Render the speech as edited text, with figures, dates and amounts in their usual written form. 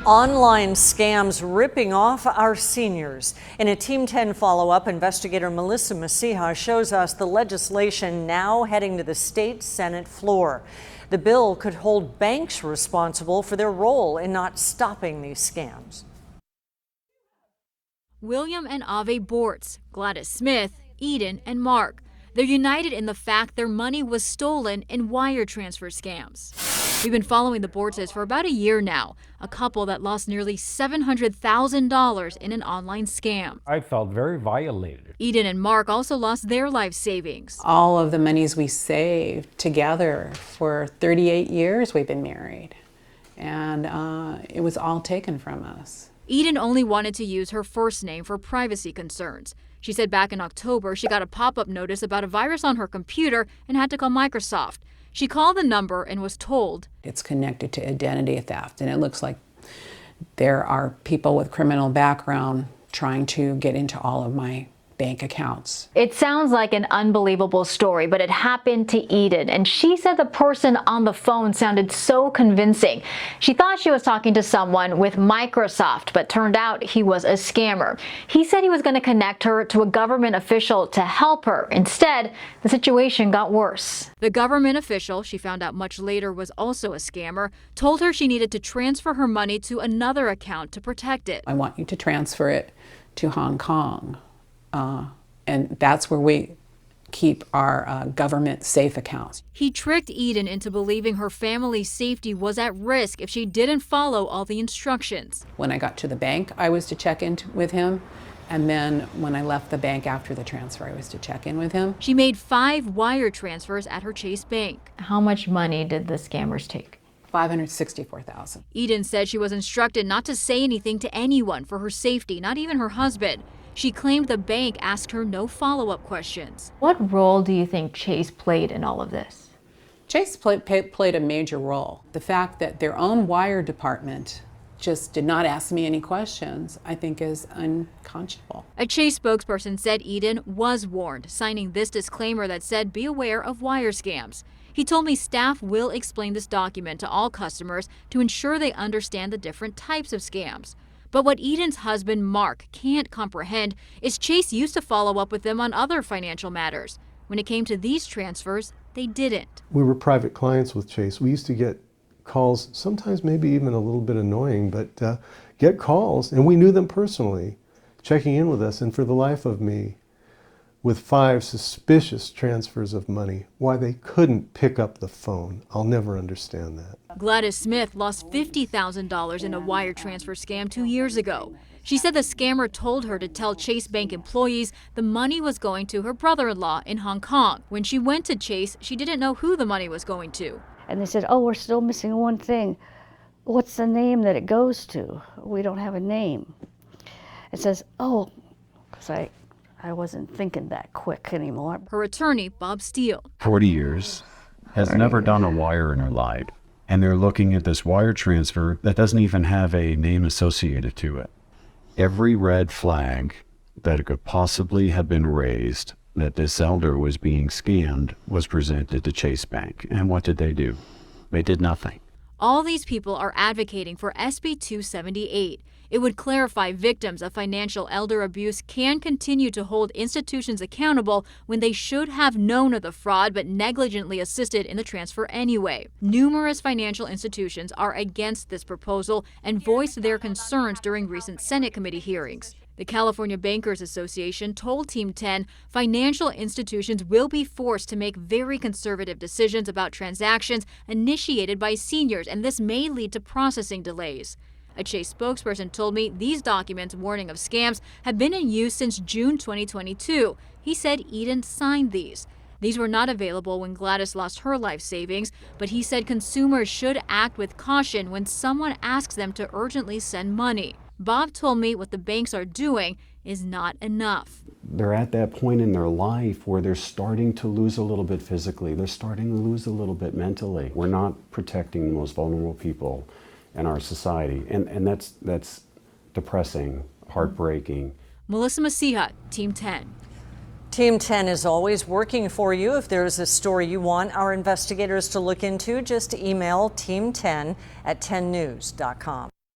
Online scams ripping off our seniors. In a Team 10 follow-up, investigator Melissa Messiha shows us the legislation now heading to the state Senate floor. The bill could hold banks responsible for their role in not stopping these scams. William and Ave Bortz, Gladys Smith, Eden, and Mark. They're united in the fact their money was stolen in wire transfer scams. We've been following the Bortzes for about a year now, a couple that lost nearly $700,000 in an online scam. I felt very violated. Eden and Mark also lost their life savings. All of the monies we saved together for 38 years we've been married, and it was all taken from us. Eden only wanted to use her first name for privacy concerns. She said back in October she got a pop-up notice about a virus on her computer and had to call Microsoft. She called the number and was told it's connected to identity theft, and it looks like there are people with criminal background trying to get into all of my bank accounts. It sounds like an unbelievable story, but it happened to Eden, and she said the person on the phone sounded so convincing. She thought she was talking to someone with Microsoft, but turned out he was a scammer. He said he was going to connect her to a government official to help her. Instead, the situation got worse. The government official, she found out much later was also a scammer, told her she needed to transfer her money to another account to protect it. I want you to transfer it to Hong Kong. And that's where we keep our government safe accounts. He tricked Eden into believing her family's safety was at risk if she didn't follow all the instructions. When I got to the bank, I was to check in with him. And then when I left the bank after the transfer, I was to check in with him. She made 5 wire transfers at her Chase Bank. How much money did the scammers take? $564,000. Eden said she was instructed not to say anything to anyone for her safety, not even her husband. She claimed the bank asked her no follow-up questions. What role do you think Chase played in all of this? Chase played a major role. The fact that their own wire department just did not ask me any questions, I think is unconscionable. A Chase spokesperson said Eden was warned, signing this disclaimer that said be aware of wire scams. He told me staff will explain this document to all customers to ensure they understand the different types of scams. But what Eden's husband, Mark, can't comprehend is Chase used to follow up with them on other financial matters. When it came to these transfers, they didn't. We were private clients with Chase. We used to get calls, sometimes maybe even a little bit annoying, but get calls, and we knew them personally, checking in with us. And for the life of me, with 5 suspicious transfers of money, why they couldn't pick up the phone, I'll never understand that. Gladys Smith lost $50,000 in a wire transfer scam 2 years ago. She said the scammer told her to tell Chase Bank employees the money was going to her brother-in-law in Hong Kong. When she went to Chase, she didn't know who the money was going to. And they said, oh, we're still missing one thing. What's the name that it goes to? We don't have a name. It says, oh, because I wasn't thinking that quick anymore. Her attorney, Bob Steele. 40 years, has never done a wire in her life. And they're looking at this wire transfer that doesn't even have a name associated to it. Every red flag that could possibly have been raised that this elder was being scammed was presented to Chase Bank. And what did they do? They did nothing. All these people are advocating for SB 278. It would clarify victims of financial elder abuse can continue to hold institutions accountable when they should have known of the fraud but negligently assisted in the transfer anyway. Numerous financial institutions are against this proposal and voiced their concerns during recent Senate committee hearings. The California Bankers Association told Team 10 financial institutions will be forced to make very conservative decisions about transactions initiated by seniors, and this may lead to processing delays. A Chase spokesperson told me these documents warning of scams have been in use since June 2022. He said Eden signed these. These were not available when Gladys lost her life savings, but he said consumers should act with caution when someone asks them to urgently send money. Bob told me what the banks are doing is not enough. They're at that point in their life where they're starting to lose a little bit physically. They're starting to lose a little bit mentally. We're not protecting the most vulnerable people in our society. And that's depressing, heartbreaking. Melissa Messiha, Team 10. Team 10 is always working for you. If there's a story you want our investigators to look into, just email team10@10news.com.